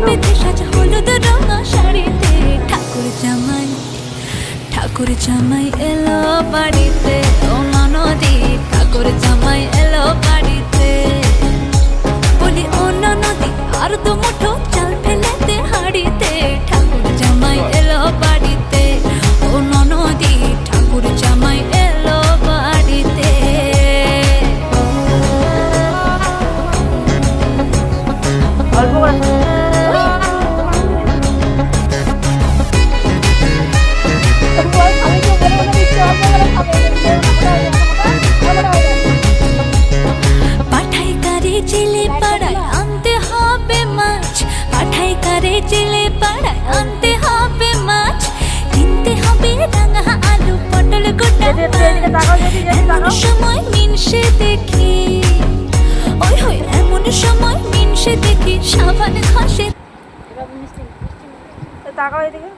বেঁধে সাজা হলুদ রঙা শাড়িতে ঠাকুর জামাই এলো বাড়িতে, ও ননদি ঠাকুর জামাই এলো বাড়িতে। বলি ও ননদি আর দু মুঠো চাল ফেলে দে হাড়িতে, ঠাকুর জামাই এলো বাড়িতে, ও ননদি ঠাকুর জামাই এলো বাড়িতে। পাঠাই কারে জেলে পাড়ায় আনতে হবে মাছ, পাঠাই কারে জেলে পাড়ায় আনতে হবে মাছ, কিনতে হবে রাঙা আলু পটল গোটা। এমন সময় মিনসে দেখি, ওই হই এমন সময় মিনসে দেখি সাবান ঘষে। তাকাও এদিকে।